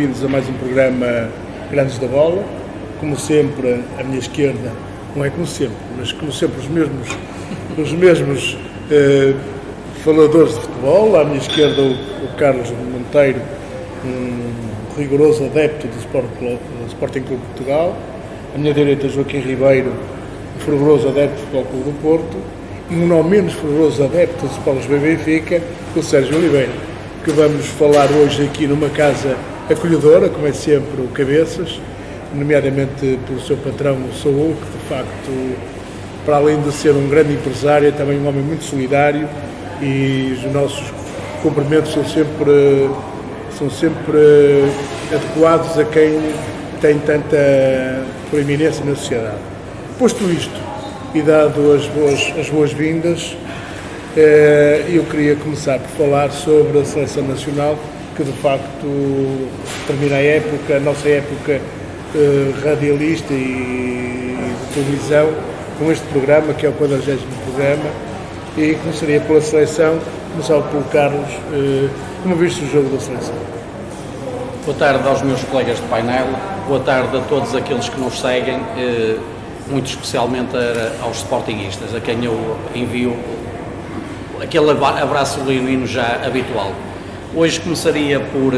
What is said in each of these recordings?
bem-vindos a mais um programa Grandes da Bola. Como sempre, à minha esquerda, não é como sempre, mas como sempre os mesmos faladores de futebol. À minha esquerda o Carlos Monteiro, um rigoroso adepto do Sporting Clube de Portugal. À minha direita, Joaquim Ribeiro, um fervoroso adepto do Futebol Clube do Porto. E um não menos fervoroso adepto do Sport Lisboa e Benfica, o Sérgio Oliveira, que vamos falar hoje aqui numa casa acolhedora, como é sempre o Cabeças, nomeadamente pelo seu patrão, o Saúl, que de facto, para além de ser um grande empresário, é também um homem muito solidário, e os nossos cumprimentos são sempre adequados a quem tem tanta proeminência na sociedade. Posto isto, e dado as boas-vindas, eu queria começar por falar sobre a Seleção Nacional, que de facto termina a nossa época radialista e de televisão, com este programa, que é o 40º programa, e começaria pela Seleção, começava pelo Carlos. Como viste o jogo da Seleção? Boa tarde aos meus colegas de painel, boa tarde a todos aqueles que nos seguem, muito especialmente aos sportinguistas, a quem eu envio aquele abraço leonino já habitual. Hoje começaria por,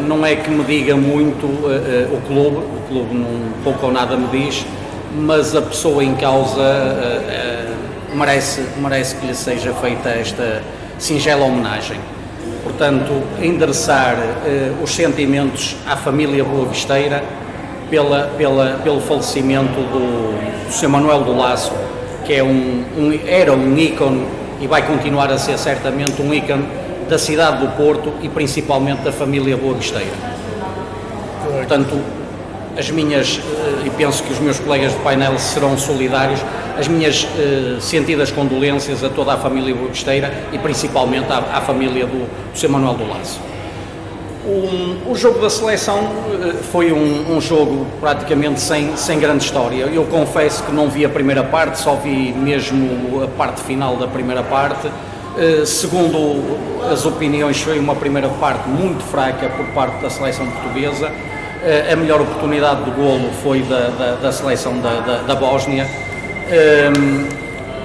não é que me diga muito o clube não, pouco ou nada me diz, mas a pessoa em causa merece que lhe seja feita esta singela homenagem. Portanto, endereçar os sentimentos à família boavisteira pelo falecimento do Sr. Manuel do Lasso, que era um ícone e vai continuar a ser certamente um ícone da cidade do Porto e principalmente da família boavisteira. Portanto, as minhas, e penso que os meus colegas de painel serão solidários, as minhas sentidas condolências a toda a família boavisteira e principalmente à família do Sr. Manuel do Lasso. O jogo da Seleção foi um jogo praticamente sem grande história. Eu confesso que não vi a primeira parte, só vi mesmo a parte final da primeira parte. Segundo as opiniões, foi uma primeira parte muito fraca por parte da Seleção portuguesa. A melhor oportunidade de golo foi da Seleção da Bósnia.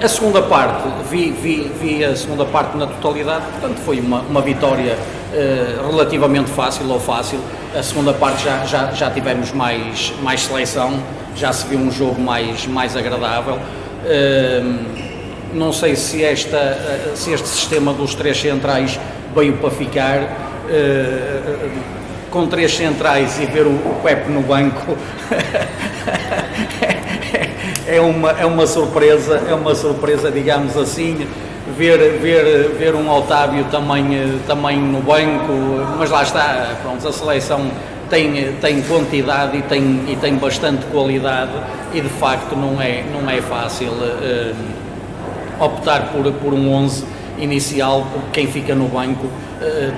A segunda parte, vi a segunda parte na totalidade, portanto foi uma vitória relativamente fácil. A segunda parte já tivemos mais seleção, já se viu um jogo mais agradável. Não sei se este sistema dos três centrais veio para ficar. Com três centrais e ver o Pepe no banco é uma surpresa, digamos assim, ver um Otávio também no banco, mas lá está, pronto, a seleção tem quantidade e tem bastante qualidade e de facto não é fácil optar por um 11 inicial, porque quem fica no banco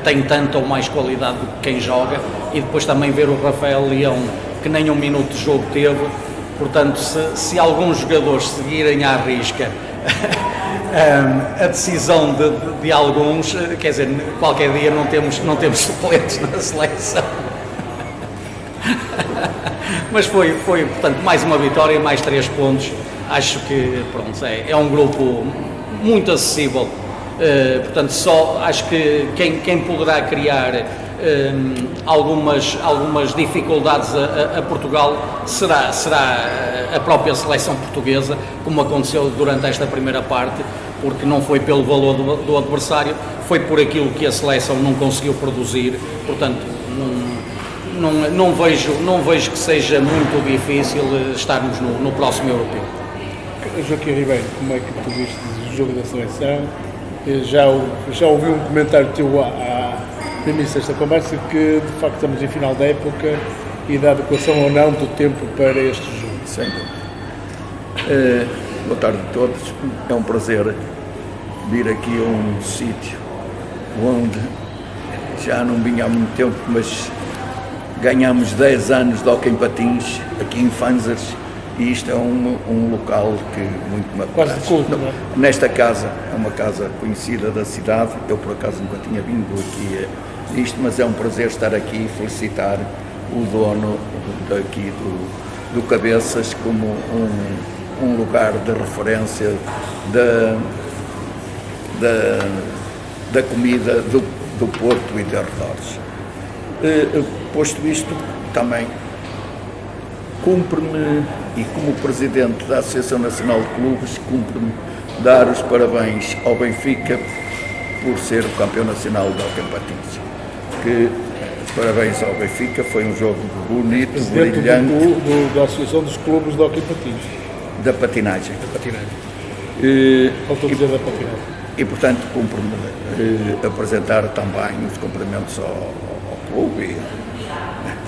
tem tanta ou mais qualidade do que quem joga, e depois também ver o Rafael Leão, que nem um minuto de jogo teve. Portanto, se alguns jogadores seguirem à risca a decisão de alguns, quer dizer, qualquer dia não temos suplentes na seleção. Mas foi, portanto, mais uma vitória, mais 3 pontos. Acho que, pronto, é um grupo muito acessível. Portanto, só acho que quem poderá criar algumas dificuldades a Portugal será a própria seleção portuguesa, como aconteceu durante esta primeira parte, porque não foi pelo valor do adversário, foi por aquilo que a seleção não conseguiu produzir. Portanto, não vejo que seja muito difícil estarmos no próximo europeu. Joaquim Ribeiro, como é que tu viste o jogo da seleção? Já ouvi um comentário teu no início desta conversa que de facto estamos em final da época e da adequação ou não do tempo para este jogo. Sem dúvida. Boa tarde a todos. É um prazer vir aqui a um sítio onde já não vinha há muito tempo, mas ganhamos 10 anos de hóquei em patins aqui em Fanzers E isto é um local que muito me Quase apraz. de culto, não é? Nesta casa, é uma casa conhecida da cidade, eu por acaso nunca tinha vindo aqui isto, mas é um prazer estar aqui e felicitar o dono daqui do Cabeças como um lugar de referência da comida do Porto e de arredores. Posto isto, também cumpre-me, e como presidente da Associação Nacional de Clubes, cumpre-me dar os parabéns ao Benfica por ser o campeão nacional de hóquei em patins. Parabéns ao Benfica, foi um jogo bonito, Presidente brilhante. da Associação dos Clubes de Hóquei em Patins. Da patinagem. Da patinagem. Faltou dizer da patinagem. E portanto, cumpre-me apresentar também os cumprimentos ao clube.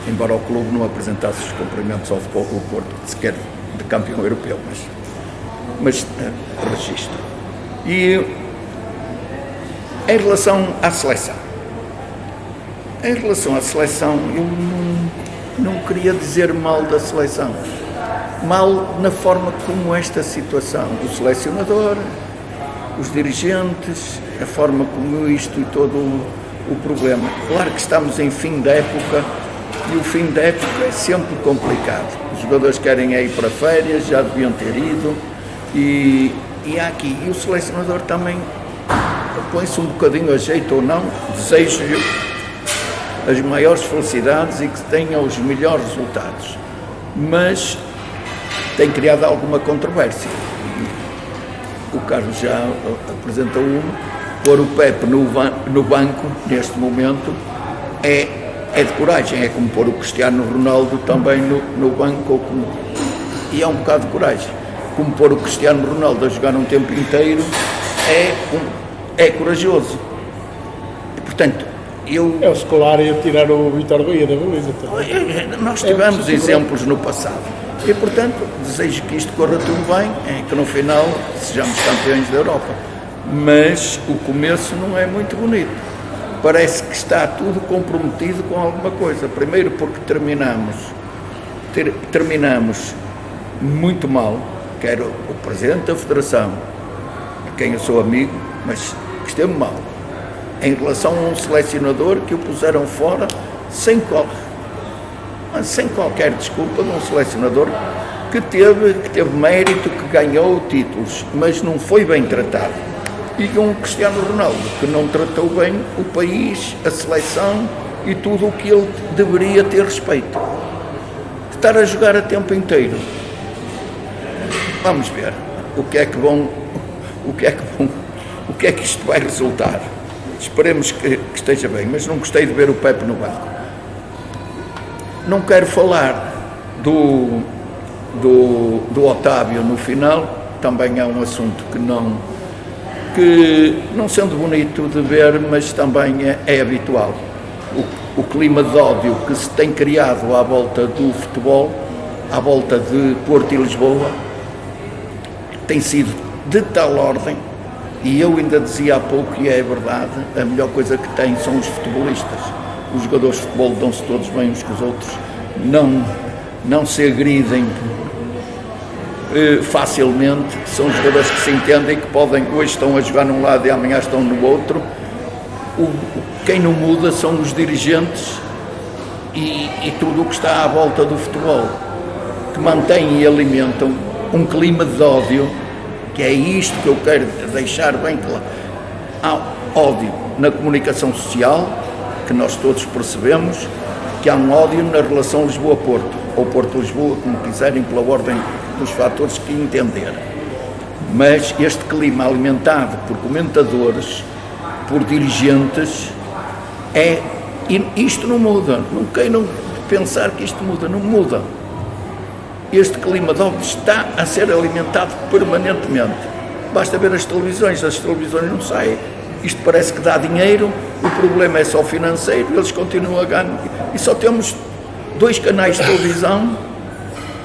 Embora o clube não apresentasse os cumprimentos ao Futebol Clube Porto, sequer de campeão europeu, mas registro. E em relação à seleção, eu não queria dizer mal da seleção, mal na forma como esta situação, o selecionador, os dirigentes, a forma como isto e todo o problema. Claro que estamos em fim de época, e o fim da época é sempre complicado. Os jogadores querem ir para férias, já deviam ter ido, e há aqui, e o selecionador também põe-se um bocadinho a jeito ou não. Desejo-lhe as maiores felicidades e que tenha os melhores resultados, mas tem criado alguma controvérsia. O Carlos já apresentou pôr o Pepe no banco neste momento é de coragem, é como pôr o Cristiano Ronaldo também no banco, e é um bocado de coragem. Como pôr o Cristiano Ronaldo a jogar um tempo inteiro é corajoso. E, portanto, É o Scolari a tirar o Vítor Bahia da baliza também. Nós tivemos exemplos no passado. E, portanto, desejo que isto corra tudo bem, que no final sejamos campeões da Europa. Mas o começo não é muito bonito. Parece que está tudo comprometido com alguma coisa. Primeiro porque terminamos muito mal, quero o Presidente da Federação, de quem eu sou amigo, mas que esteve mal, em relação a um selecionador que o puseram fora sem qualquer desculpa, de um selecionador que teve mérito, que ganhou títulos, mas não foi bem tratado. E com o Cristiano Ronaldo, que não tratou bem o país, a seleção e tudo o que ele deveria ter respeito. Estar a jogar a tempo inteiro. Vamos ver o que é que isto vai resultar. Esperemos que esteja bem, mas não gostei de ver o Pepe no banco. Não quero falar do Otávio no final, também é um assunto que não sendo bonito de ver, mas também é habitual. O clima de ódio que se tem criado à volta do futebol, à volta de Porto e Lisboa, tem sido de tal ordem, e eu ainda dizia há pouco, e é verdade, a melhor coisa que tem são os futebolistas. Os jogadores de futebol dão-se todos bem uns com os outros, não se agridem facilmente, são jogadores que se entendem, que podem, hoje estão a jogar num lado e amanhã estão no outro. Quem não muda são os dirigentes e tudo o que está à volta do futebol, que mantêm e alimentam um clima de ódio, que é isto que eu quero deixar bem claro. Há ódio na comunicação social, que nós todos percebemos, que há um ódio na relação Lisboa-Porto, ou Porto-Lisboa, como quiserem, pela ordem dos fatores que entenderem. Mas este clima alimentado por comentadores, por dirigentes, isto não muda. Não queiram pensar que isto muda, não muda. Este clima de ódio está a ser alimentado permanentemente. Basta ver as televisões não saem. Isto parece que dá dinheiro, o problema é só financeiro, eles continuam a ganhar. E só temos 2 canais de televisão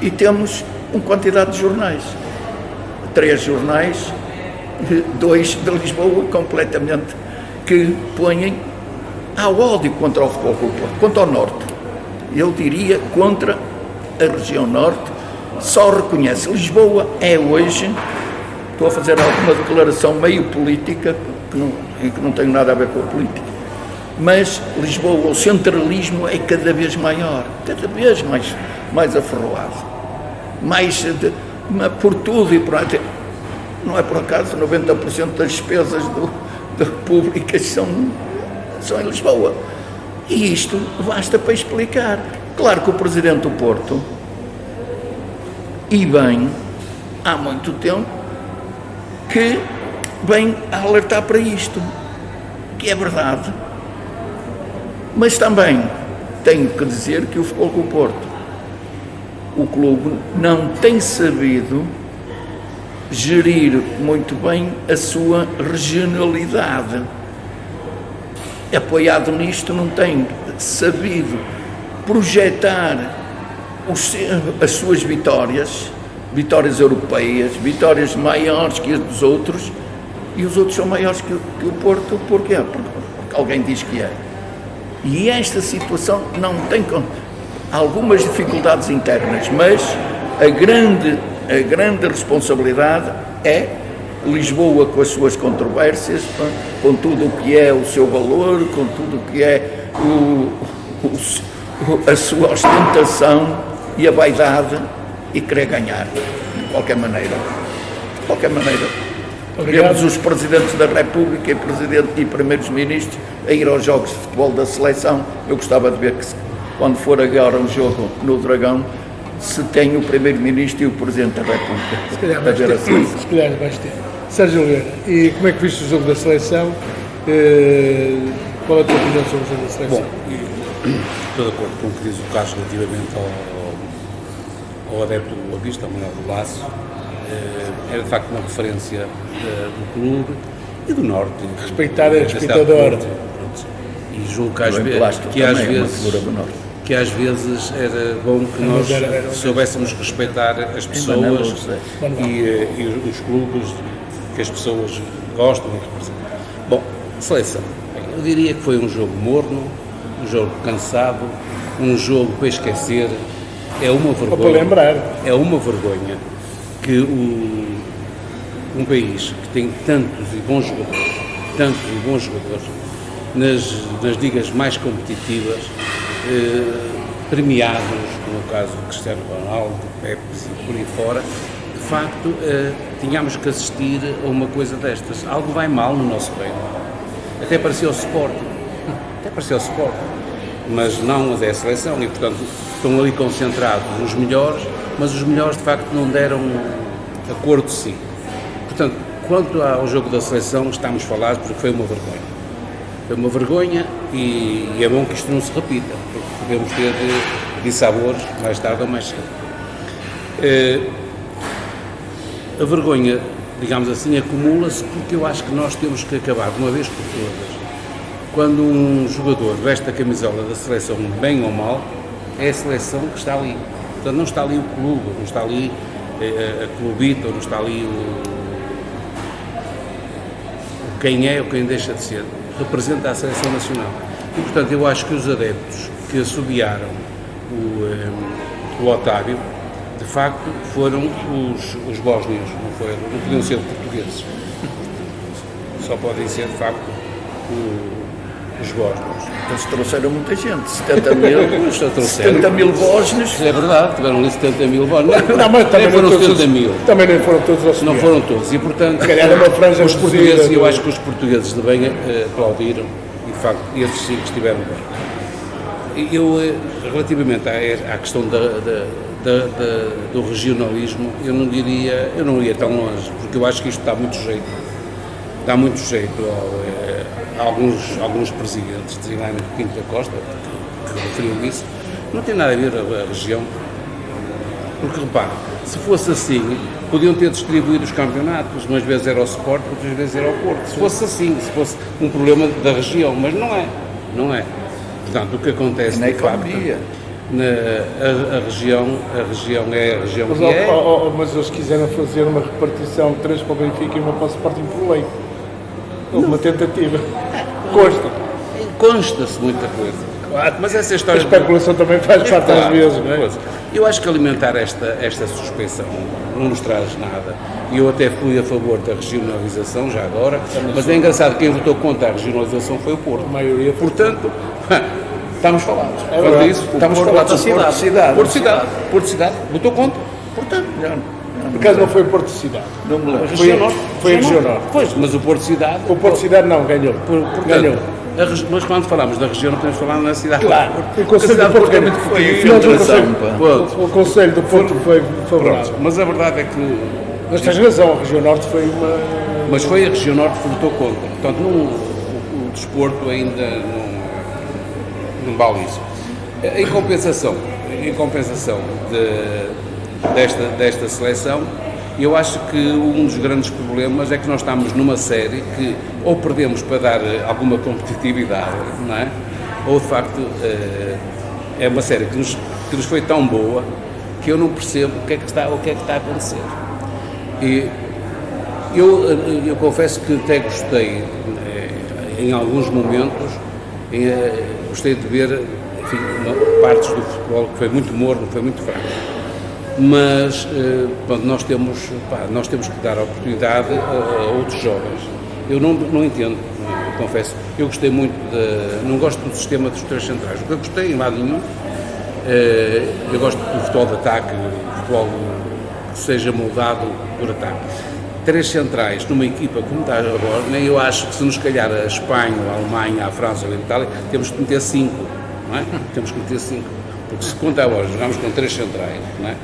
e temos uma quantidade de jornais. 3 jornais, 2 de Lisboa, completamente, que põem ao ódio contra o futebol, contra o Norte. Eu diria contra a região Norte só reconhece. Lisboa é hoje, estou a fazer alguma declaração meio política, que não tem nada a ver com a política, mas Lisboa, o centralismo é cada vez maior, cada vez mais aferroado, por tudo e por... Não é por acaso, 90% das despesas públicas são em Lisboa. E isto basta para explicar. Claro que o Presidente do Porto, e bem, há muito tempo, que vem a alertar para isto, que é verdade. Mas também tenho que dizer que o Futebol Clube do Porto, o clube, não tem sabido gerir muito bem a sua regionalidade. Apoiado nisto, não tem sabido projetar as suas vitórias europeias, vitórias maiores que as dos outros, e os outros são maiores que o Porto. Porquê? Porque alguém diz que é. E esta situação não tem algumas dificuldades internas, mas a grande responsabilidade é Lisboa, com as suas controvérsias, com tudo o que é o seu valor, com tudo o que é a sua ostentação e a vaidade, e querer ganhar de qualquer maneira. Vemos os presidentes da República e primeiros ministros a ir aos jogos de futebol da seleção. Eu gostava de ver que, quando for agora um jogo no Dragão, se tem o primeiro-ministro e o presidente da República. Se calhar vais ter. Sérgio Oliveira, e como é que viste o jogo da seleção? Qual é a tua opinião sobre o jogo da seleção? Bom, estou de acordo com o que diz o Carlos relativamente ao adepto do Boa Vista, ao Manuel do Laço. Era de facto uma referência do clube e do Norte. Respeitar a respeitador. E julgo que às vezes era bom que nós soubéssemos respeitar as pessoas e os clubes que as pessoas gostam e representam. Bom, seleção. Eu diria que foi um jogo morno, um jogo cansado, um jogo para esquecer. É uma vergonha. Para lembrar. É uma vergonha que um país que tem tantos e bons jogadores nas ligas mais competitivas, premiados, como o caso do Cristiano Ronaldo, Pepsi e por aí fora, de facto, tínhamos que assistir a uma coisa destas. Algo vai mal no nosso reino. Até parecia o Sporting, mas não a da seleção, e portanto estão ali concentrados os melhores, mas os melhores de facto não deram a cor de si. Portanto, quanto ao jogo da seleção, estamos falados porque foi uma vergonha. Foi uma vergonha e é bom que isto não se repita, porque podemos ter dissabores mais tarde ou mais cedo. A vergonha, digamos assim, acumula-se porque eu acho que nós temos que acabar de uma vez por todas. Quando um jogador veste a camisola da seleção, bem ou mal, é a seleção que está ali. Portanto, não está ali o clube, não está ali a clubita, não está ali quem é ou quem deixa de ser. Representa a seleção nacional. E, portanto, eu acho que os adeptos que assobiaram o Otávio, de facto, foram os bósnios, não podiam ser portugueses. Só podem ser, de facto, os bósnios. Eles trouxeram muita gente, 70 mil bósnios. É verdade, tiveram ali 70 mil bósnios. Não, mas também foram 70 mil. Também não foram todos os Não foram todos, e portanto, os portugueses, eu acho que os portugueses de bem aplaudiram, e de facto, esses sim que estiveram bem. Eu, relativamente à questão do regionalismo, eu não iria tão longe, porque eu acho que isto dá muito jeito a alguns presidentes, designadamente Pinto da Costa, que referiu isso. Não tem nada a ver a região, porque repare, se fosse assim, podiam ter distribuído os campeonatos, umas vezes era ao Sport, outras vezes era ao Porto. Se fosse assim, se fosse um problema da região, mas não é. Portanto, o que acontece na economia, a região é a região mas, que é. Mas eles quiseram fazer uma repartição de 3 para o Benfica e uma para o Sporting por lei. Houve uma tentativa. Consta-se Consta-se muita coisa. Mas essa A história... especulação também faz parte às vezes, não é? Eu acho que alimentar esta suspeição não nos traz nada. E eu até fui a favor da regionalização, já agora, mas é engraçado, quem votou contra a regionalização foi o Porto. A maioria foi. Portanto, estamos falados. verdade. Quanto a isso, estamos falados. Porto Cidade. Porto Cidade, votou contra. Portanto, Por acaso não foi Porto Cidade. Não me lembro. Foi a Região Norte. Pois, mas o Porto Cidade... O Porto Cidade não, ganhou. Portanto, Ganhou. mas quando falamos da região, não podemos falar na cidade. Claro. O Porque a Conselho cidade do Porto é muito Foi pequena. infiltração, pá. O Conselho do Porto foi favorável. Pronto, mas a verdade é que... Mas tens razão, a Região Norte foi uma. Mas foi a região norte que votou contra. Portanto, o desporto ainda não vale isso. Em compensação desta seleção, eu acho que um dos grandes problemas é que nós estamos numa série que ou perdemos para dar alguma competitividade, não é? Ou de facto é uma série que nos foi tão boa que eu não percebo o que é que está a acontecer. E eu confesso que até gostei, em alguns momentos, gostei de ver, enfim, partes do futebol que foi muito morno, foi muito fraco. Mas pronto, nós temos que dar a oportunidade a outros jovens. Eu não entendo, confesso. Eu gostei muito, não gosto do sistema dos três centrais. O que eu gostei, em lado nenhum, eu gosto do futebol de ataque, do futebol que seja moldado por ataque. Três centrais numa equipa como está agora, nem eu acho que se nos calhar a Espanha, a Alemanha, a França ou a Itália, temos que meter 5, não é? Temos que meter 5, porque se conta agora, jogamos com três centrais, não é?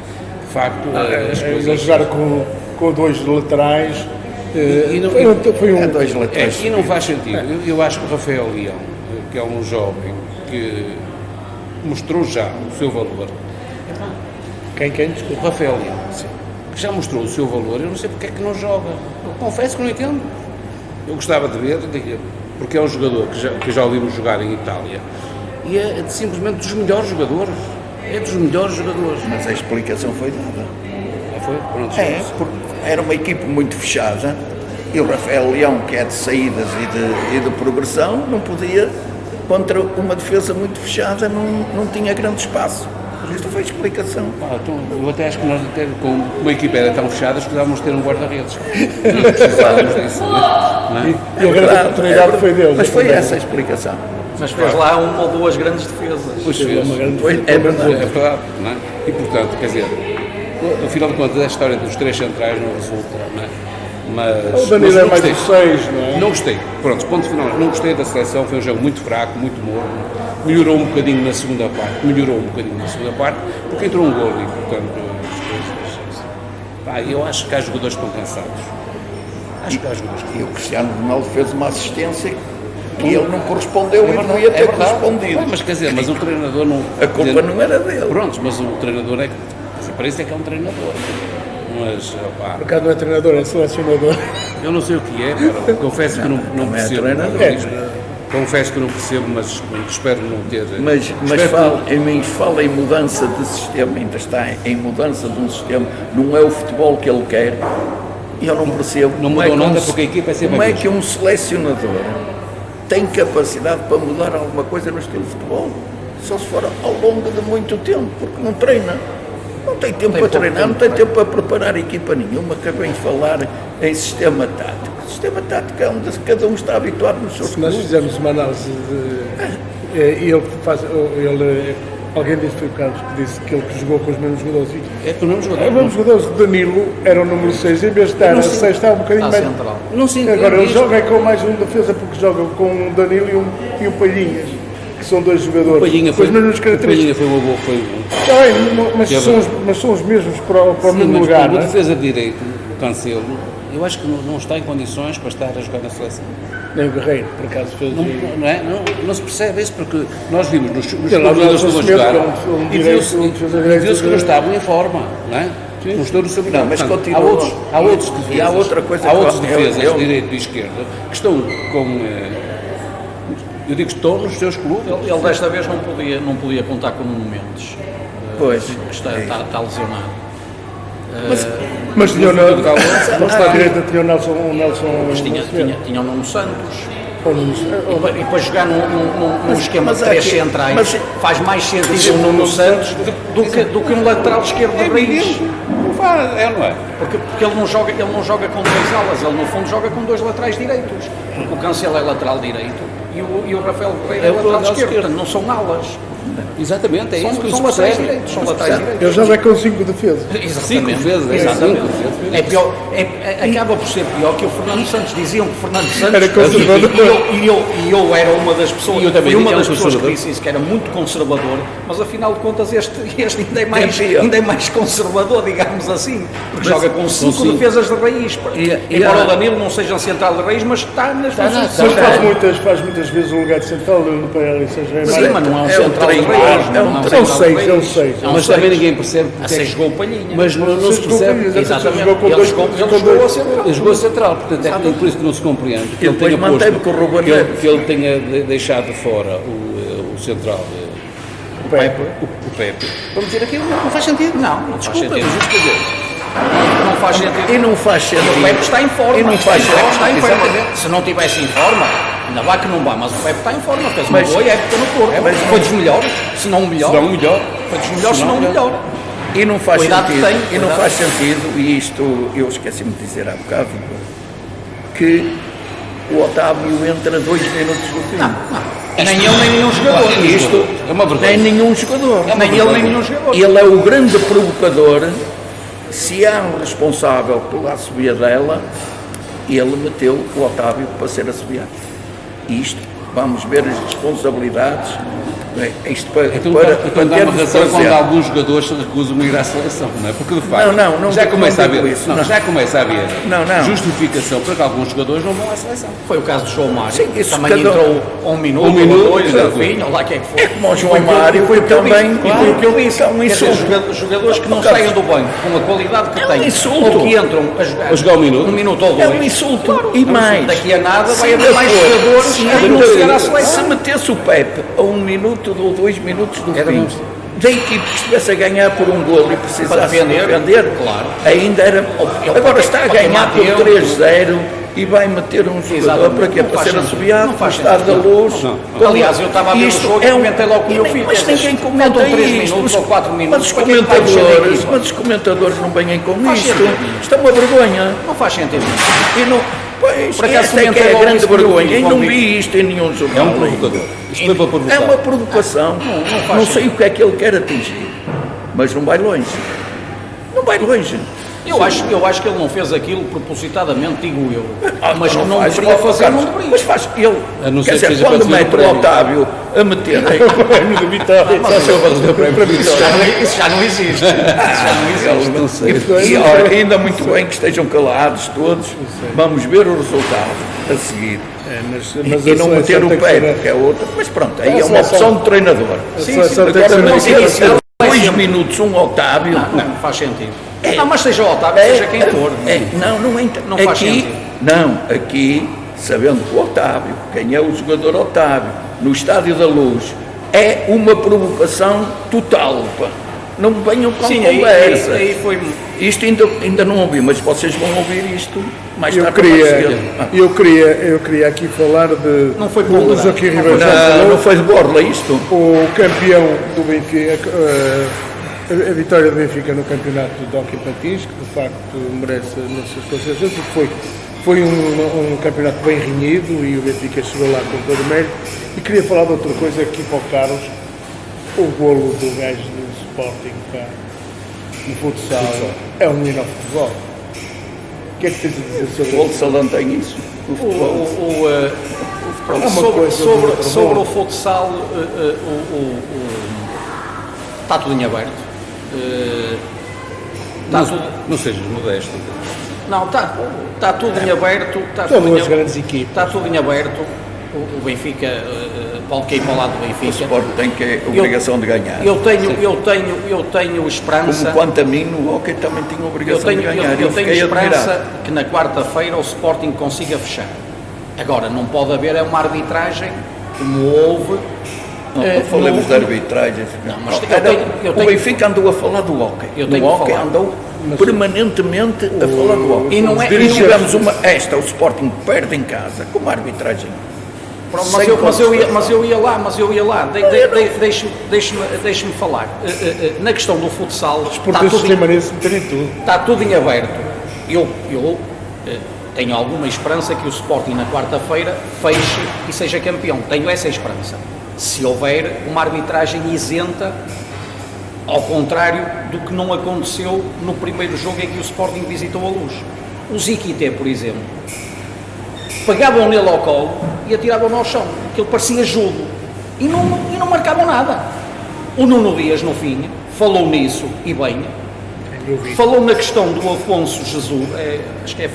De facto, as coisas... Jogar com dois laterais. Foi dois laterais. E não faz sentido. Eu acho que o Rafael Leão, que é um jovem que mostrou já o seu valor. Quem? Desculpa. O Rafael Leão, sim, que já mostrou o seu valor, eu não sei porque é que não joga. Eu confesso que não entendo. Eu gostava de ver, porque é um jogador que já ouvimos jogar em Itália e é simplesmente dos melhores jogadores. É dos melhores jogadores. Mas a explicação foi dada. Foi? Pronto, Porque era uma equipe muito fechada e o Rafael Leão, que é de saídas e de progressão, não podia, contra uma defesa muito fechada, não tinha grande espaço. Isto foi a explicação. Então, eu até acho que nós, como uma equipe era tão fechada, escusávamos ter um guarda-redes. Precisávamos disso, não é? E a grande oportunidade foi dele. Mas foi essa a explicação. Mas fez lá uma ou duas grandes defesas. Pois fez. É verdade. É verdade, não é? E portanto, quer dizer, no final de contas, a história dos três centrais não resulta, não é? Mas O Danilo é mais gostei. de 6, não é? Não gostei. Pronto, ponto final. Não gostei da seleção. Foi um jogo muito fraco, muito morno. Melhorou um bocadinho na segunda parte. Porque entrou um gol e, portanto, as coisas... eu acho que há jogadores que estão cansados. E o Cristiano Ronaldo fez uma assistência que ele não correspondeu e não ia ter correspondido. Mas quer dizer, mas o treinador não... A culpa não era dele. Pronto, mas o treinador é que... Para isso é que é um treinador. Mas, Por acaso não é treinador, é selecionador. eu não sei o que é, cara. Confesso que não Não é percebo. treinador. Confesso que não percebo, mas espero não ter... Mas espero fala em mudança de sistema, ainda está em mudança de um sistema, não é o futebol que ele quer. E eu não percebo. Não como mudou é que nada porque a equipa é sempre Como a é mesma. que um selecionador tem capacidade para mudar alguma coisa no estilo de futebol? Só se for ao longo de muito tempo, porque não treina. Não tem tempo para treinar, não tem tempo para preparar equipa nenhuma. Acabei de falar em sistema tático. O sistema tático é onde cada um está habituado nos seus Se nós clubes. fizermos uma análise de. Alguém disse, foi o Carlos, que disse que ele que jogou com os mesmos jogadores. É que o mesmo jogador. Os mesmos jogadores de Danilo era o número 6, em vez de estar a 6, está um bocadinho À mais. central. Não se entende Agora ele isto. joga com mais um defesa porque joga com o Danilo e o Palhinhas, que são dois jogadores O Palhinha com foi, as mesmas características. foi uma boa... Está bem, mas são os mesmos para o mesmo mas lugar, o não é? defesa de direito, o Cancelo, eu acho que não está em condições para estar a jogar na seleção. Nem o Guerreiro, por acaso, fez. Não se percebe isso, porque nós vimos nos Sei lá, jogadores que nós vão jogar assumimos que é um e direito, um defesa direito viu-se que não de- estavam em forma, não é? Não estou no seu melhor. Não, mas Portanto, continua. há outros E defesas, há outra coisa há que outros eu- defesas eu- de direito e esquerda que estão com... eu digo que estão nos seus clubes. Ele desta vez não podia contar com o Nuno Mendes, Pois. que está lesionado. Mas tinha o Não, Nelson, não está à direita, tinha o Nelson. Mas tinha o Nuno Santos, E para jogar num esquema de mas três aqui- centrais mas- faz mais sentido o Nuno Santos do que um lateral esquerdo de raiz. Não faz, não é? Porque ele não joga com dois alas, ele no fundo joga com dois laterais direitos. Porque o Cancelo é lateral direito e o Rafael Correia é lateral esquerdo, portanto não são alas. Exatamente, é isso que São se laterais percebe. direitos, são laterais direitos. Ele já vai com 5 defesas. Exatamente. 5 vezes, Exatamente. 5 vezes. É pior, acaba por ser pior que o Fernando Santos. Diziam que o Fernando Santos Era conservador. e eu era uma das pessoas, E eu também fui uma era das pessoas que conservador. disse isso, que era muito conservador, mas afinal de contas este pior. ainda é mais conservador, digamos assim, porque Mas joga com 5 cinco. defesas de raiz. E Embora a- o Danilo não seja central de raiz, mas está nas funções. Mas faz muitas vezes o lugar de central no Paris Saint-Germain. Sim, mas não é um É um central de treino, raiz. é um não treino. central de São seis, raiz. são seis. É um Mas seis. também ninguém percebe porque Assim jogou o Palhinha. Mas não se percebe. Exatamente. Jogou com Ele dois- jogou com ele jogou a central. Ele jogou central, portanto é por isso que não se compreende que E ele depois tenha posto, manteve com o Ruben que ele, Neves. que ele tenha deixado de fora o central, O Pepe. o Pepe. Vamos dizer aquilo, não faz sentido. Não faz Desculpa, sentido. mas isto quer dizer, Não faz sentido. E não faz sentido. O Pepe está em forma. E não faz O Pepe está em sentido. forma. Exatamente. Se não estivesse em forma, ainda vá que não vá, mas o Pepe está em forma. Fez uma Mas- boa época no Porto. mas- Foi dos melhores, se não o melhor. se não melhor. Foi dos melhores, se não o melhor. E não faz Cuidado sentido, tem, e não cuidado. faz sentido, e isto eu esqueci-me de dizer há bocado, que o Otávio entra 2 minutos do fim. Nem ele, nem nenhum jogador. Isto É uma vergonha. nem nenhum jogador. Nem ele, nem nenhum jogador. Ele é o grande provocador. Se há um responsável pela assobiadela, ele meteu o Otávio para ser assobiado. Isto, vamos ver as responsabilidades. Isto para, Então para, dá uma termos razão quando prazer. alguns jogadores se recusam a ir à seleção, não é? Porque de facto Não já começa a digo haver isso, não, não. já começa a haver Não. justificação para que alguns jogadores não vão à seleção. Foi o caso do João Mário. Sim, isso Também cada- entrou 1 minuto, Um minuto, ou 2, exato. no fim, ou lá que é que foi. É como o João Foi o que eu- Mário, foi o que eu também, disse. E foi o que eu disse. é um Quer dizer, insulto. jogadores que não Por causa- saiam do banco com a qualidade que É um têm, insulto. ou que entram A jogar um minuto. 1 minuto ou 2. É um insulto. E mais. Daqui a nada vai Se haver mais for- jogadores se a não chegar à seleção. Se metesse o Pepe a 1 minuto ou 2 minutos do Era fim, mesmo. da equipe que estivesse a ganhar por um golo e precisasse Para defender, defender, claro. ainda era. Agora está a para ganhar por queimar tempo. 3-0 e vai meter um jogador Exatamente. para quê? Não Para faz ser sentido. assobiado, Não para faz estar da sentido. luz. Não. Aliás, eu estava a ver o Isto jogo é e comentei logo com o meu filho. Mas quer dizer, ninguém comenta faltam 3 isto. minutos ou 4 minutos. Mas os para que é que vai mexer na comentadores, equipa? mas os comentadores não vêm com Faz isto. sentido. Isto é uma vergonha. Não faz sentido. E não, pois, Por acaso esta é que comentei é a logo grande isso com o meu vergonha. filho, E não João vi isto em nenhum É jornal. um provocador. Isto foi para provocar. É uma provocação. Não sei o que é que ele quer atingir, mas não vai longe. Não vai longe. Eu acho que ele não fez aquilo propositadamente, digo eu. Mas Não não faz, deveria ó, fazer, Carlos, não deveria. Mas faz ele. A não Quer ser que dizer, seja quando para receber mete o o prémio. Otávio a meter. Prémio de vitória. Isso já não existe. Isso já não existe. Não sei. E olha, ainda muito bem que estejam calados todos. Vamos ver o resultado a seguir. Mas E não meter o tem que pé, ser- que é outra. Mas pronto, aí A é uma seleção- opção de treinador. a seleção tem que Agora ser não uma sei equipa. se 2 minutos um Otávio. Não faz sentido. Não, mas seja o Otávio, seja quem for. Não faz aqui, sentido. não, aqui, sabendo que o Otávio, quem é o jogador Otávio, no Estádio da Luz, é uma provocação total, pá. Não venham com Sim, conversa. aí foi. Isto ainda não ouvi, mas vocês vão ouvir isto mais Eu tarde ou mais queria, cedo. eu queria aqui falar de. Não foi o ponderado. Joaquim Não Ribeiro foi já Não, falou. não foi de borla isto. O campeão do Benfica, a vitória do Benfica no campeonato de Hockey Patins, que de facto merece considerações, porque foi um campeonato bem renhido e o Benfica chegou lá com todo o mérito. E queria falar de outra coisa aqui para o Carlos, o golo do gajo do Sporting cá, no futsal, é um hino ao futebol. O que é que tens a dizer O sobre gol de isso? Salão tem isso. O futebol. É uma Sobre, coisa sobre, do outro sobre mundo. o futsal, está tudo em aberto. Está tudo, Não sejas modesto. não, está tudo em aberto. Está São tudo em duas aberto. grandes equipas. Está tudo em aberto. O Benfica pode cair para o lado do O Benfica. Sport tem que a obrigação de ganhar. Eu tenho esperança. Como quanto a mim, no hockey também tinha a Eu obrigação tenho, de ganhar. eu tenho fiquei esperança admirado. que na quarta-feira o Sporting consiga fechar. Agora, não pode haver uma arbitragem como houve. Não falemos de arbitragem. mas eu Era- tenho- o Benfica andou a falar do hockey. Eu No tenho que hockey falar. andou permanentemente a falar do hockey. E não é- Tivemos o Sporting perde em casa, com uma arbitragem Mas eu ia lá, deixe-me falar. Na questão do futsal, está tudo em aberto. Eu tenho alguma esperança que o Sporting na quarta-feira feche e seja campeão. Tenho essa esperança. Se houver uma arbitragem isenta, ao contrário do que não aconteceu no primeiro jogo em que o Sporting visitou a Luz. O Ziquité, por exemplo, pegavam nele ao colo e atiravam-no ao chão, que ele parecia judo, e não marcavam nada. O Nuno Dias, no fim, falou nisso, e bem, falou na questão do Afonso Jesus, acho que é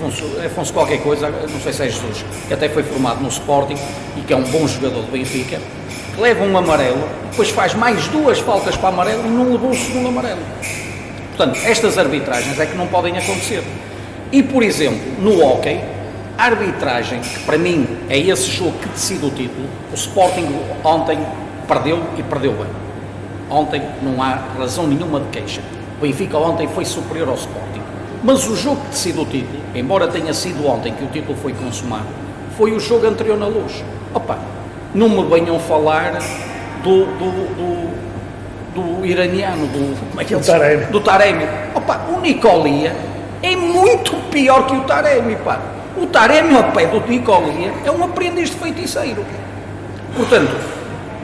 Afonso qualquer coisa, não sei se é Jesus, que até foi formado no Sporting e que é um bom jogador do Benfica, que leva um amarelo, depois faz mais 2 faltas para amarelo e não levou o segundo amarelo. Portanto, estas arbitragens é que não podem acontecer. E, por exemplo, no hóquei, a arbitragem, que para mim é esse jogo que decide o título, o Sporting ontem perdeu e perdeu bem. Ontem não há razão nenhuma de queixa. O Benfica ontem foi superior ao Sporting. Mas o jogo que decide o título, embora tenha sido ontem que o título foi consumado, foi o jogo anterior na Luz. Opa, não me venham falar do iraniano, do Taremi. Opa, o Nicolia é muito pior que o Taremi, pá. O Taremi ao pé do Nicolia é um aprendiz de feiticeiro. Portanto,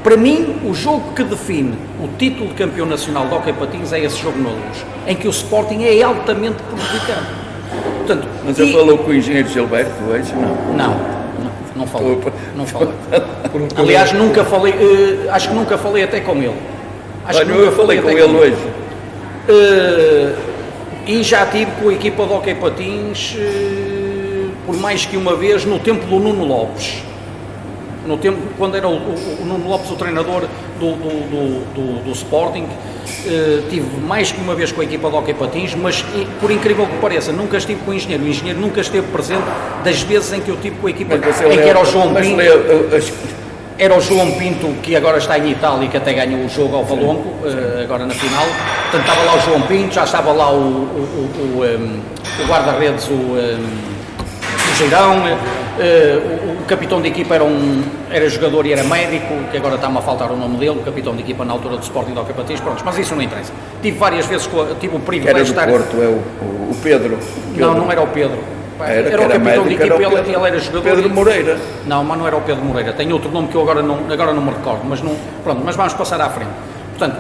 para mim, o jogo que define o título de campeão nacional de hóquei patins é esse jogo na Luz, em que o Sporting é altamente prejudicado. Portanto, mas eu falou com o engenheiro Gilberto hoje, não? Não falei. Aliás, nunca falei, acho que nunca falei até com ele. Eu falei com ele hoje. E já tive com a equipa de hóquei patins por mais que uma vez no tempo do Nuno Lopes. No tempo, quando era o Nuno Lopes o treinador do Sporting, tive mais que uma vez com a equipa de hóquei patins, mas por incrível que pareça, nunca estive com o engenheiro nunca esteve presente das vezes em que eu estive com a equipa, em que era o João Pinto. Era o João Pinto, que agora está em Itália, que até ganhou o jogo ao Valongo, agora na final. Portanto, estava lá o João Pinto, já estava lá o guarda-redes, o Girão, o capitão de equipa era jogador e era médico, que agora está-me a faltar o nome dele, o capitão de equipa na altura do Sporting de hóquei patins, pronto, mas isso não interessa. Tive várias vezes, tive o privilégio de estar... Era do Porto, o Pedro. Não era o Pedro. Era o capitão médico, de equipa, ele era jogador. Pedro Moreira. Não, mas não era o Pedro Moreira, tem outro nome que eu agora não me recordo, mas vamos passar à frente. Portanto,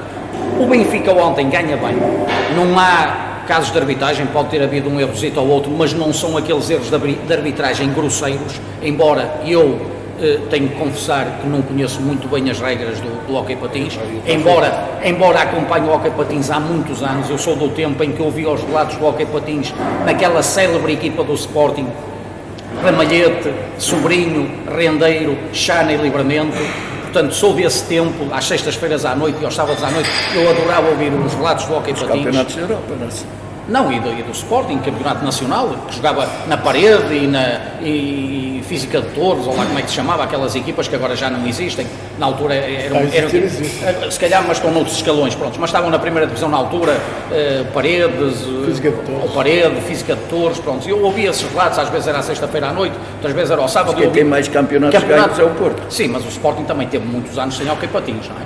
o Benfica ontem ganha bem, não há casos de arbitragem, pode ter havido um errozito ou outro, mas não são aqueles erros de arbitragem grosseiros, embora eu tenho que confessar que não conheço muito bem as regras do hóquei patins, embora acompanhe o hóquei patins há muitos anos. Eu sou do tempo em que ouvi os relatos do hóquei patins naquela célebre equipa do Sporting, Ramalhete, Sobrinho, Rendeiro, Chana e Livramento. Portanto, sou desse tempo, às sextas-feiras à noite e aos sábados à noite, eu adorava ouvir os relatos do hóquei patins. Campeonatos da Europa, não é? Não, e do Sporting, campeonato nacional, que jogava na parede e física de touros, ou lá como é que se chamava, aquelas equipas que agora já não existem, na altura eram se calhar, mas estão noutros escalões, pronto, mas estavam na primeira divisão na altura, paredes, física de touros, pronto, eu ouvia esses relatos, às vezes era à sexta-feira à noite, outras vezes era ao sábado. Quem tem mais campeonatos ganhos é o Porto. Sim, mas o Sporting também teve muitos anos sem hóquei patins, não é?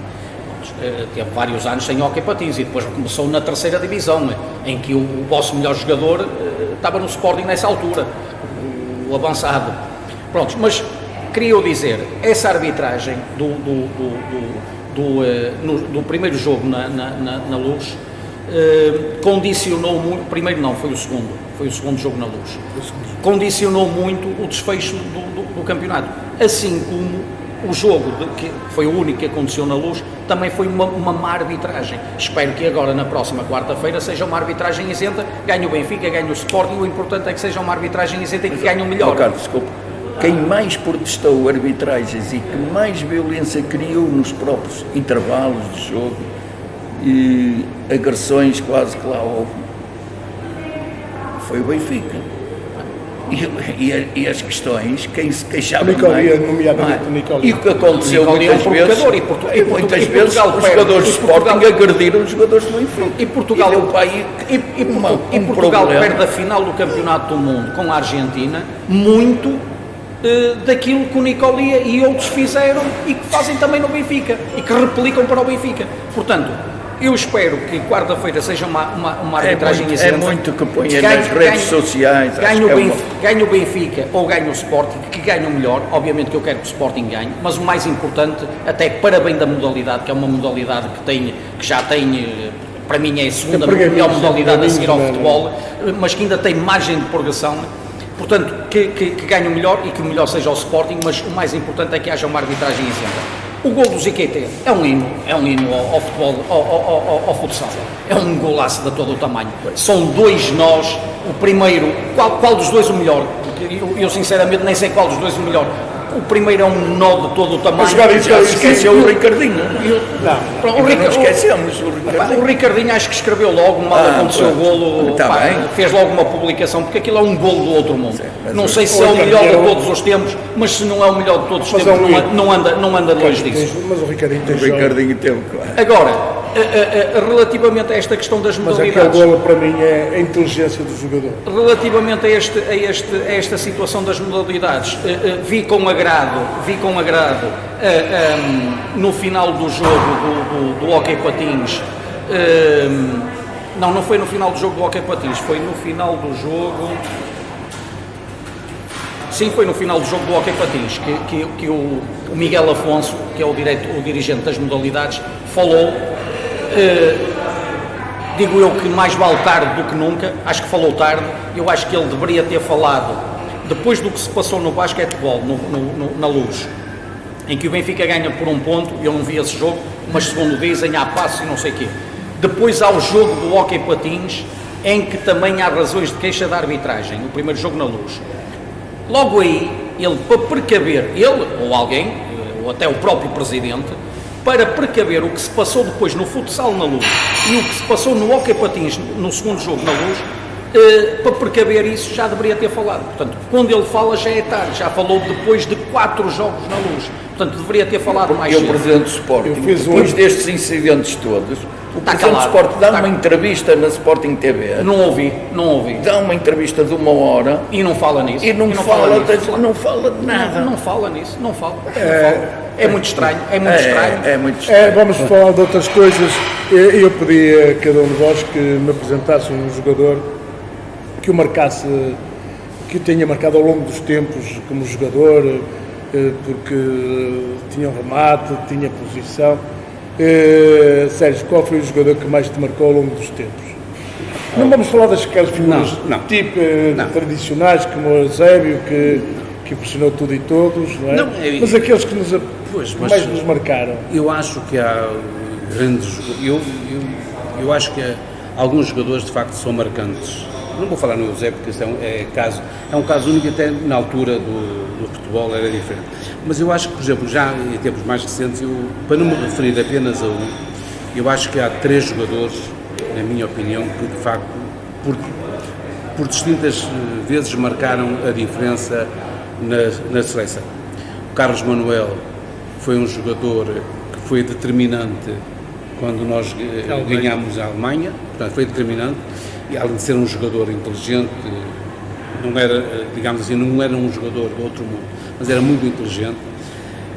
Teve vários anos sem hóquei patins e depois começou na terceira divisão, em que o vosso melhor jogador estava no Sporting nessa altura, o avançado. Pronto, mas queria eu dizer, essa arbitragem do primeiro jogo na Luz condicionou muito, primeiro não, foi o segundo jogo na Luz, condicionou muito o desfecho do campeonato, assim como o jogo, que foi o único que aconteceu na Luz, também foi uma má arbitragem. Espero que agora, na próxima quarta-feira, seja uma arbitragem isenta, ganhe o Benfica, ganhe o Sporting, o importante é que seja uma arbitragem isenta e que ganhe o melhor. Carlos, desculpa. Quem mais protestou arbitragens e que mais violência criou nos próprios intervalos de jogo e agressões quase que lá houve, foi o Benfica. E as questões, quem se queixava mais, e o que aconteceu muitas vezes, muitas vezes os jogadores de Sporting agrediram os jogadores do Benfica. E Portugal perde a final do Campeonato do Mundo com a Argentina, muito daquilo que o Nicolia e outros fizeram e que fazem também no Benfica e que replicam para o Benfica. Portanto, eu espero que quarta-feira seja uma arbitragem isenta. É muito que ponha nas redes sociais. Ganhe o Benfica ou ganhe o Sporting, que ganhe o melhor. Obviamente que eu quero que o Sporting ganhe, mas o mais importante, até para bem da modalidade, que é uma modalidade que já tem, para mim é a segunda melhor modalidade a seguir ao futebol, mas que ainda tem margem de progressão. Portanto, que ganhe o melhor e que o melhor seja o Sporting, mas o mais importante é que haja uma arbitragem isenta. O gol do ZQT é um hino ao futebol, ao futsal. É um golaço de todo o tamanho. São dois nós, o primeiro, qual dos dois o melhor? Porque eu sinceramente nem sei qual dos dois o melhor. O primeiro é um nó de todo o tamanho. Já esqueceu o Ricardinho. Não esquecemos o Ricardinho. O Ricardinho acho que escreveu logo, mal aconteceu o golo, fez logo uma publicação, porque aquilo é um golo do outro mundo. Não sei se é o melhor de todos os tempos, mas se não é o melhor de todos os tempos, não anda longe disso. Mas o Ricardinho teve. Agora, relativamente a esta questão das modalidades... Mas aquele golo para mim é a inteligência do jogador. Relativamente a esta situação das modalidades, vi com agrado no final do jogo do Hóquei Patins, não foi no final do jogo do Hóquei Patins, foi no final do jogo... Sim, foi no final do jogo do Hóquei Patins que o Miguel Afonso, que é o dirigente das modalidades, falou, digo eu que mais vale tarde do que nunca, acho que falou tarde, eu acho que ele deveria ter falado depois do que se passou no basquetebol, na Luz, em que o Benfica ganha por 1 ponto, eu não vi esse jogo, mas segundo dizem há passos e não sei o quê. Depois há o jogo do Hóquei Patins, em que também há razões de queixa da arbitragem, o primeiro jogo na Luz. Logo aí, ele, para precaver, ele ou alguém, ou até o próprio presidente, para precaver o que se passou depois no futsal na Luz e o que se passou no Hóquei Patins no segundo jogo na Luz, para precaver isso já deveria ter falado. Portanto, quando ele fala já é tarde, já falou depois de 4 jogos na Luz. Portanto, deveria ter falado mais cedo. O Presidente do Sporting, depois destes incidentes todos, o Presidente do Sporting dá uma entrevista na Sporting TV. Não ouvi. Dá uma entrevista de 1 hora. E não fala nisso. E não fala de nada. Não fala nisso, não fala. É muito estranho, é muito estranho. Vamos falar de outras coisas. Eu pedi a cada um de vós que me apresentasse um jogador que o marcasse, que o tenha marcado ao longo dos tempos como jogador, porque tinha um remate, tinha posição. Sérgio, qual foi o jogador que mais te marcou ao longo dos tempos? Não vamos falar das figuras tipo tradicionais, como o Eusébio, que impressionou tudo e todos, não é? Mas aqueles que mais nos marcaram. Eu acho que há grandes... Eu acho que alguns jogadores, de facto, são marcantes. Não vou falar no Eusébio, porque isso é um caso único, até na altura do futebol era diferente. Mas eu acho que, por exemplo, já em tempos mais recentes, para não me referir apenas a um, eu acho que há 3 jogadores, na minha opinião, que de facto, por distintas vezes marcaram a diferença na seleção. O Carlos Manuel foi um jogador que foi determinante quando nós ganhámos a Alemanha, portanto foi determinante, e além de ser um jogador inteligente, não era, digamos assim, não era um jogador do outro mundo, mas era muito inteligente.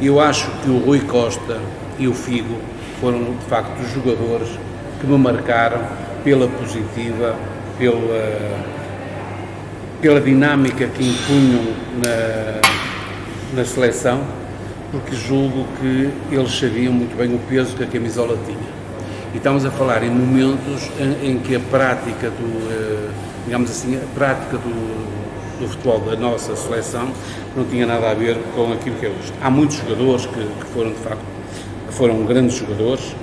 E eu acho que o Rui Costa e o Figo foram, de facto, os jogadores que me marcaram pela positiva, pela dinâmica que impunham na seleção, porque julgo que eles sabiam muito bem o peso que a camisola tinha. E estamos a falar em momentos em que a prática digamos assim, a prática do futebol da nossa seleção não tinha nada a ver com aquilo que é hoje. Há muitos jogadores que foram, de facto, foram grandes jogadores,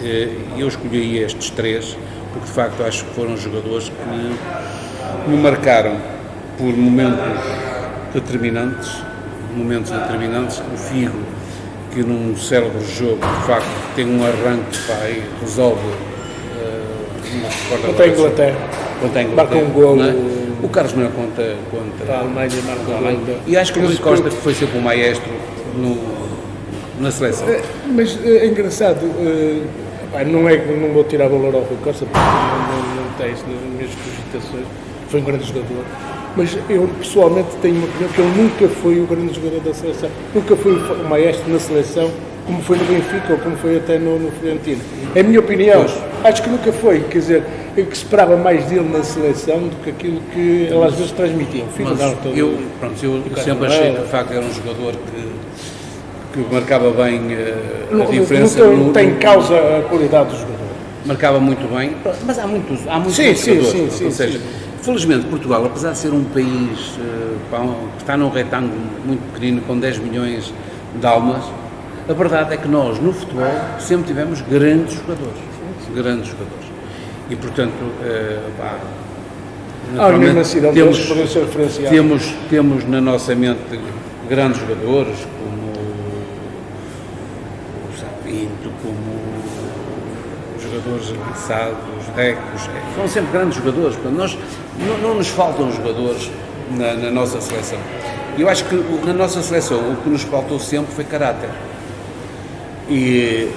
e eu escolhi estes 3, porque de facto acho que foram jogadores que me marcaram por momentos determinantes. O Figo, que num célebre jogo, de facto, tem um arranque e resolve contra a Inglaterra. Marca um golo. É? O Carlos Manuel contra a Alemanha, e acho que o Rui Costa foi sempre o maestro na seleção. Mas é engraçado, não vou tirar valor ao Rui Costa, porque não tem isso nas minhas cogitações. Foi um grande jogador. mas eu pessoalmente tenho uma opinião que ele nunca foi o grande jogador da seleção, nunca foi o maestro na seleção, como foi no Benfica ou como foi até no Florentino. É a minha opinião, acho que nunca foi, quer dizer, eu que esperava mais dele na seleção do que aquilo que ele às vezes transmitia. Mas eu sempre achei que de facto era um jogador que marcava bem a diferença. Não tem causa a qualidade do jogador. Marcava muito bem, mas há muitos jogadores. Ou seja, felizmente Portugal, apesar de ser um país que está num retângulo muito pequenino, com 10 milhões de almas, a verdade é que nós, no futebol, sempre tivemos grandes jogadores. E, portanto, temos na nossa mente grandes jogadores, como o Sapinto, como jogadores lançados, Decos, são sempre grandes jogadores. Portanto, nós, não nos faltam jogadores na nossa seleção. E eu acho que na nossa seleção o que nos faltou sempre foi caráter. E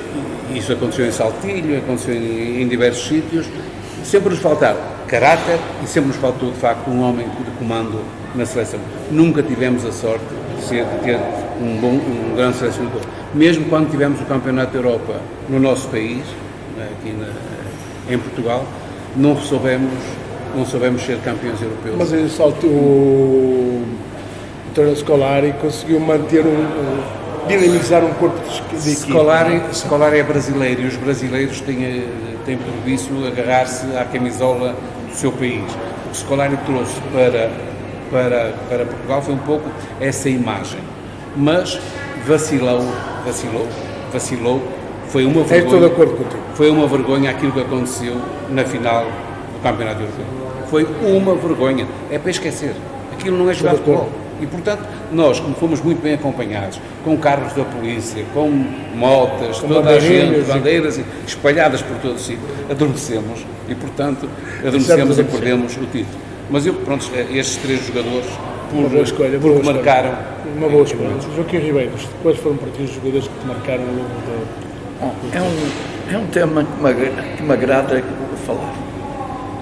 isso aconteceu em Saltilho, aconteceu em diversos sítios. Sempre nos faltava caráter e sempre nos faltou, de facto, um homem de comando na seleção. Nunca tivemos a sorte de ter um grande selecionador. Mesmo quando tivemos o Campeonato da Europa no nosso país, aqui em Portugal, não soubemos ser campeões europeus. Mas ele saltou o Torre Scolari conseguiu manter dinamizar um corpo de equipe. Scolari é brasileiro e os brasileiros têm por vício agarrar-se à camisola do seu país. O que Scolari trouxe para Portugal foi um pouco essa imagem, mas vacilou, foi uma vergonha. Estou de acordo contigo. Foi uma vergonha aquilo que aconteceu na final do Campeonato Europeu. Foi uma vergonha, é para esquecer. Aquilo não é jogar futebol. E, portanto, nós, como fomos muito bem acompanhados, com carros da polícia, com motas, toda a gente, bandeiras espalhadas por todo o sítio, adormecemos e, portanto, e perdemos o título. Mas estes três jogadores, marcaram. Uma boa escolha. Joaquim Ribeiro, quais foram para ti os jogadores que te marcaram ao longo É um tema que me agrada falar.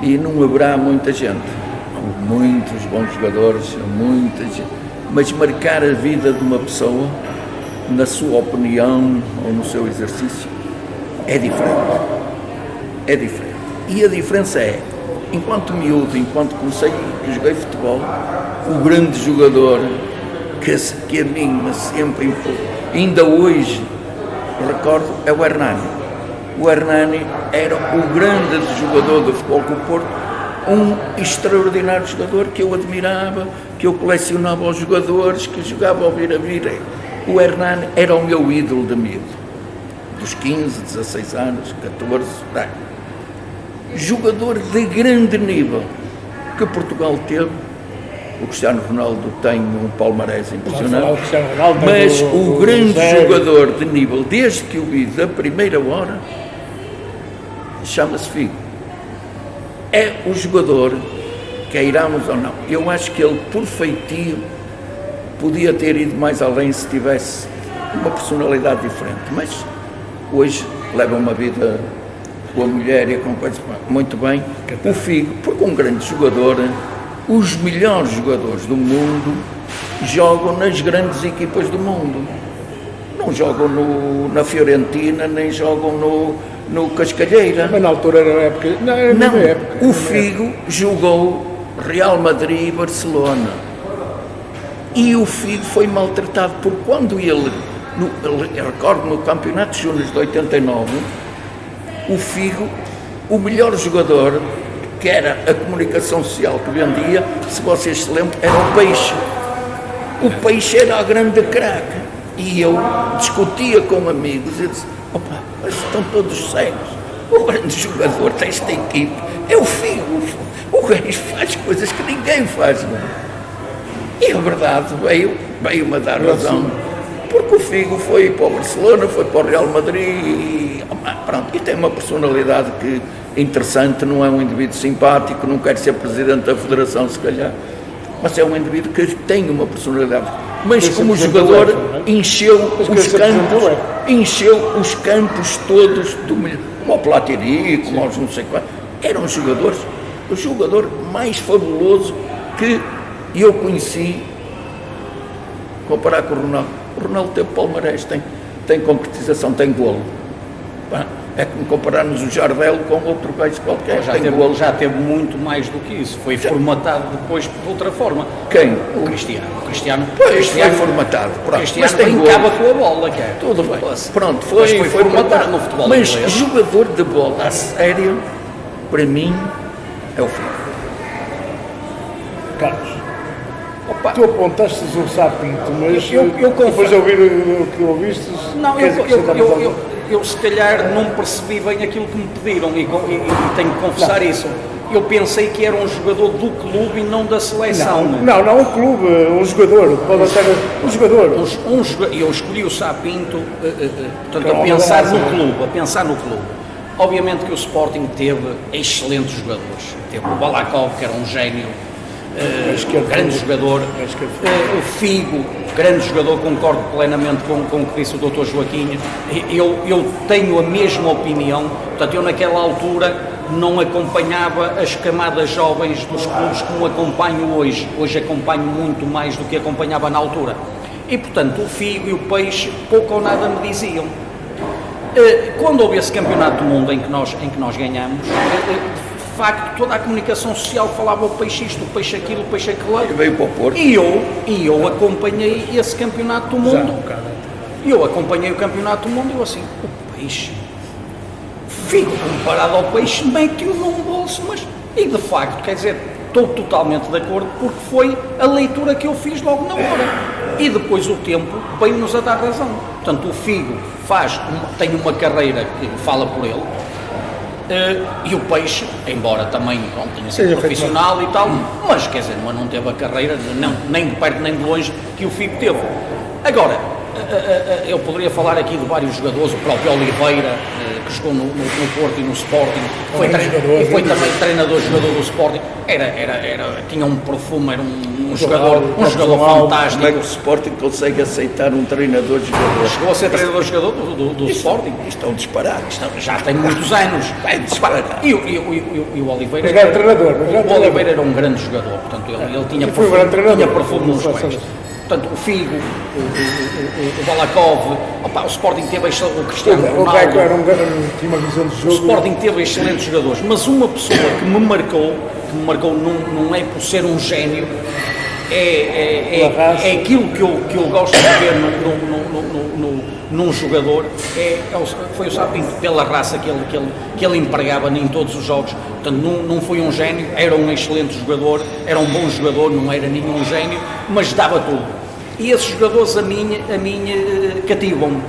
E não haverá muita gente. Muitos bons jogadores, muita gente, mas marcar a vida de uma pessoa, na sua opinião ou no seu exercício, é diferente. É diferente. E a diferença é, enquanto miúdo, enquanto comecei a jogar futebol, o grande jogador que a mim me sempre, ainda hoje recordo, é o Hernani. O Hernani era o grande jogador do Futebol Clube do Porto, um extraordinário jogador que eu admirava, que eu colecionava os jogadores, que jogava ao vira-vira. O Hernani era o meu ídolo de miúdo, dos 15, 16 anos, 14, jogador de grande nível que Portugal teve. O Cristiano Ronaldo tem um palmarés impressionante, mas o grande jogador de nível, desde que o vi da primeira hora, chama-se Figo. É o jogador, queiramos ou não. Eu acho que ele, por feitio, podia ter ido mais além se tivesse uma personalidade diferente, mas hoje leva uma vida com a mulher e com coisas muito bem. O Figo, porque um grande jogador, os melhores jogadores do mundo jogam nas grandes equipas do mundo. Não jogam na Fiorentina, nem jogam no Cascalheira. Mas na altura era a época. Não, época. O Figo jogou Real Madrid e Barcelona. E o Figo foi maltratado por quando ele, eu recordo no Campeonato de Júnior de 89, o Figo, o melhor jogador, que era a comunicação social que vendia, se vocês se lembram, era o Peixe. O Peixe era a grande craque. E eu discutia com amigos e disse, opa, mas estão todos cegos. O grande jogador desta equipe é o Figo. O gajo faz coisas que ninguém faz. Não? E a verdade veio-me a dar razão. Porque o Figo foi para o Barcelona, foi para o Real Madrid e, pronto, e tem uma personalidade que interessante, não é um indivíduo simpático, não quer ser presidente da federação se calhar, mas é um indivíduo que tem uma personalidade. Mas como jogador encheu os campos todos como o Platini, como os não sei quais. Era um jogador, o jogador mais fabuloso que E eu conheci, comparar com o Ronaldo. O Ronaldo teve palmarés, tem concretização, tem golo. Pá, é como compararmos o Jardel com outro gajo qualquer. Já teve muito mais do que isso. Foi formatado depois de outra forma. Quem? O Cristiano. O Cristiano Foi formatado. O Cristiano mas tem brincava com a bola, que é. Tudo bem. Pronto, Mas foi formatado no futebol Mas inglês. jogador de bola a sério, para mim, é o Figo. Carlos, Opa, tu apontaste o Sapinto, mas Eu depois confesso. de ouvir o que ouviste, não, queres acrescentar mais alguma coisa? eu se calhar não percebi bem aquilo que me pediram e tenho que confessar isso. Eu pensei que era um jogador do clube e não da seleção. Não, um clube, um jogador, pode até um jogador. Eu escolhi o Sapinto, portanto, Então, a pensar não, no clube. Obviamente que o Sporting teve excelentes jogadores. Teve o Balakov, que era um gênio, grande jogador. O Figo, grande jogador, concordo plenamente com o que disse o Dr. Joaquim. Eu tenho a mesma opinião. Portanto, eu naquela altura não acompanhava as camadas jovens dos clubes como acompanho hoje. Hoje acompanho muito mais do que acompanhava na altura. E, portanto, o Figo e o Peixe pouco ou nada me diziam. Quando houve esse campeonato do mundo em que nós ganhamos, de facto toda a comunicação social falava o Peixe isto, o Peixe aquilo, o Peixe aquilo. E veio para o Porto. E eu acompanhei esse campeonato do mundo. E eu acompanhei o campeonato do mundo e eu assim, o Peixe, Figo comparado ao Peixe, mete-o num bolso, mas... E de facto, quer dizer, estou totalmente de acordo, porque foi a leitura que eu fiz logo na hora. E depois o tempo veio-nos a dar razão. Portanto, o Figo tem uma carreira que fala por ele, e o Peixe, embora também tenha sido profissional e tal, mas quer dizer, não teve a carreira, nem de perto nem de longe, que o Figo teve. Agora, eu poderia falar aqui de vários jogadores, o próprio Oliveira, que jogou no Porto e no Sporting, foi também treinador-jogador do Sporting, tinha um perfume, era um jogador fantástico. Como é que o Sporting consegue aceitar um treinador-jogador? Chegou a ser treinador-jogador do Sporting. Isto é um disparate. Já tem muitos anos. É disparate. E o Oliveira Mas era treinador. O Oliveira era um grande jogador, portanto ele tinha perfume nos pés. Portanto, o Figo, o Balakov, o Sporting teve o Cristiano Ronaldo. Tinha uma visão de jogo. O Sporting teve excelentes jogadores, mas uma pessoa que me marcou não é por ser um gênio, é aquilo que eu gosto de ver num jogador, foi o Sapinto, pela raça que ele empregava em todos os jogos. Portanto, não foi um gênio, era um excelente jogador, era um bom jogador, não era nenhum gênio, mas dava tudo. E esses jogadores a mim cativam-me.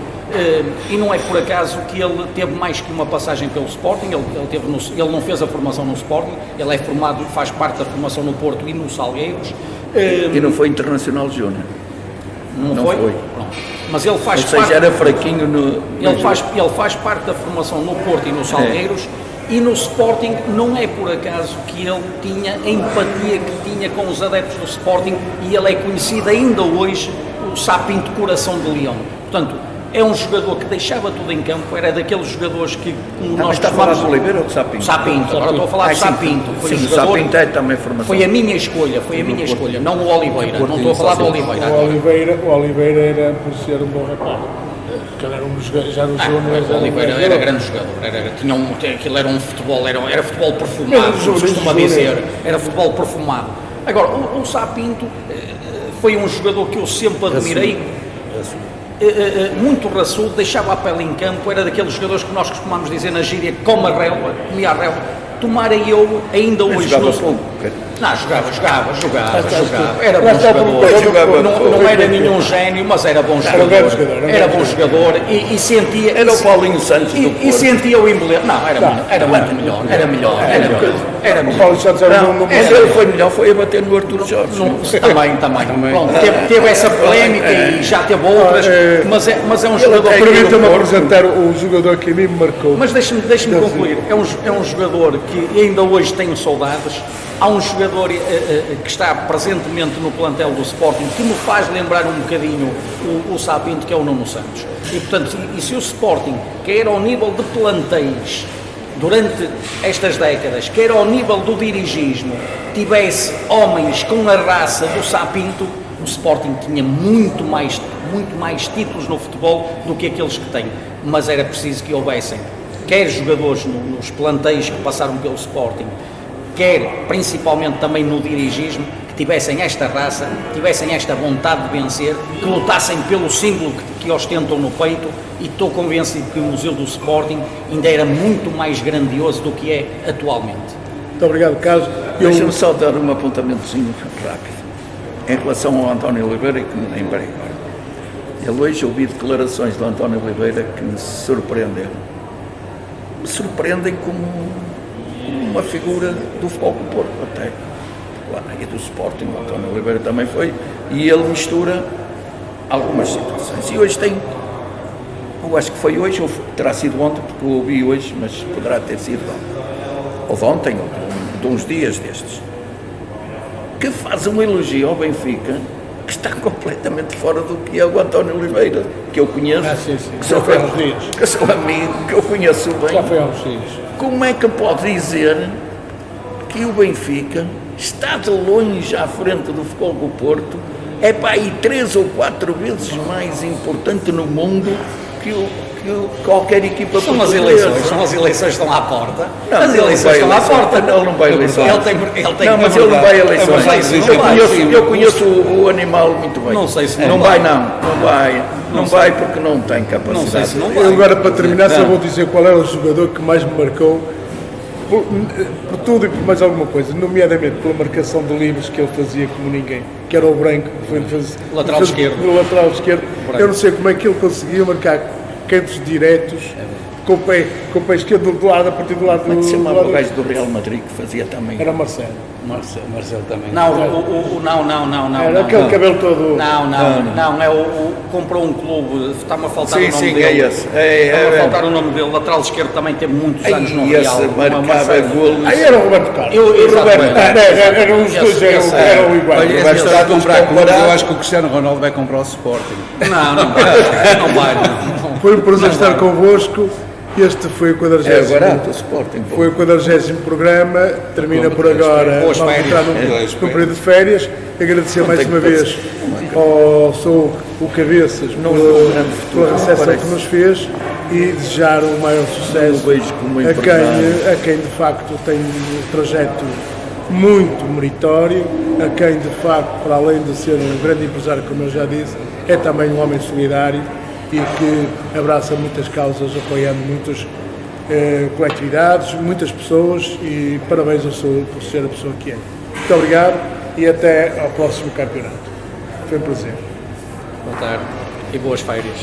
E não é por acaso que ele teve mais que uma passagem pelo Sporting, ele não fez a formação no Sporting, ele é formado, faz parte da formação no Porto e no Salgueiros. E não foi internacional júnior. Não foi? Pronto. Mas ele faz Ou seja, era fraquinho no... Ele faz parte da formação no Porto e no Salgueiros. E no Sporting não é por acaso que ele tinha a empatia que tinha com os adeptos do Sporting, e ele é conhecido ainda hoje o Sapinto Coração de Leão. Portanto, é um jogador que deixava tudo em campo, era daqueles jogadores que nós está a falar de Oliveira ou de Sapinto? Sapinto, agora estou a falar de Sapinto. Sim, o Sapinto é também formação. Foi a minha escolha, não o Oliveira, não estou a falar do Oliveira. O Oliveira era por ser um bom rapaz. Ele era já no o Oliveira era grande jogador, aquilo era um futebol, era futebol perfumado, como se costuma dizer, era futebol perfumado. Agora, o Sapinto foi um jogador que eu sempre admirei, muito raçudo, deixava a pele em campo, era daqueles jogadores que nós costumamos dizer na gíria, comia a relva. Tomara eu ainda hoje jogava, era bom jogador, não era nenhum gênio, mas era bom jogador, e sentia... Era o Paulinho Santos do Porto. E sentia o emblema, era muito melhor, era melhor. O Paulo Santos era Ele foi melhor, foi a bater no Artur Jorge. Também. Pronto, teve essa polémica e já teve outras, mas é um jogador... Permita-me apresentar o jogador que a mim me marcou. Mas deixe-me concluir, é um jogador que ainda hoje tenho saudades. Há um jogador que está presentemente no plantel do Sporting que me faz lembrar um bocadinho o Sapinto, que é o Nuno Santos. E portanto, se o Sporting, que era ao nível de plantéis, durante estas décadas, quer ao nível do dirigismo, tivesse homens com a raça do Sapinto, o Sporting tinha muito mais títulos no futebol do que aqueles que tem. Mas era preciso que houvessem, quer jogadores nos plantéis que passaram pelo Sporting, quer principalmente também no dirigismo, que tivessem esta raça, tivessem esta vontade de vencer, que lutassem pelo símbolo que ostentam no peito, e estou convencido que o Museu do Sporting ainda era muito mais grandioso do que é atualmente. Muito obrigado, Carlos. Deixa-me só dar um apontamentozinho rápido em relação ao António Oliveira, que me lembrei agora. Ele hoje ouvi declarações do António Oliveira que me surpreenderam. Me surpreendem como uma figura do Futebol Clube do Porto, até. Lá, e do Sporting, o António Oliveira também foi, e ele mistura algumas situações. E hoje tem, eu acho que foi hoje, ou terá sido ontem, porque eu ouvi hoje, mas poderá ter sido ontem, ou de ontem, ou de uns dias destes, que faz um elogio ao Benfica, que está completamente fora do que é o António Oliveira, que eu conheço, sim. que sou amigo, que eu conheço bem. Já foi há uns dias. Como é que pode dizer que o Benfica está de longe à frente do Futebol do Porto, é para aí 3 ou 4 vezes mais importante no mundo que qualquer equipa São portuguesa? as eleições que estão à porta. Não, as eleições estão à porta. Ele não vai a eleições. Ele tem Não, mas ele não vai a eleições. Não Eu conheço o animal muito bem. Não sei se não vai. Não vai porque não tem capacidade. Não sei se não vai. Eu agora, para terminar, só vou dizer qual era o jogador que mais me marcou, por tudo e por mais alguma coisa, nomeadamente pela marcação de livros que ele fazia como ninguém, que era o Branco, Lateral esquerdo. No lateral esquerdo. Eu não sei como é que ele conseguia marcar cantos diretos, com o pé esquerdo do lado, a partir do lado do... Como é que se chamava o gajo do Real Madrid que fazia também? Era Marcelo. Marcelo também. Não. Era aquele cabelo todo... Não, comprou um clube, está-me a faltar o nome Sim, dele. é esse. Está-me a faltar o nome dele, lateral esquerdo também teve muitos anos no Real. Esse marcava golos. Aí era o Roberto Carlos. Eram os dois, eram iguais. Vai estar a comprar clubes, eu acho que o Cristiano Ronaldo vai comprar o Sporting. Não vai. Foi um prazer estar convosco. Este foi o 40º. É barato o Sporting. Foi o 40º programa, termina por agora. Boas Vamos férias. entrar num período de férias. Agradecer mais uma vez sou o Cabeças pela recepção que nos fez e desejar o maior sucesso a quem de facto tem um trajeto muito meritório, a quem de facto, para além de ser um grande empresário, como eu já disse, é também um homem solidário e que abraça muitas causas, apoiando muitas coletividades, muitas pessoas, e parabéns ao senhor por ser a pessoa que é. Muito obrigado e até ao próximo campeonato. Foi um prazer. Boa tarde e boas férias.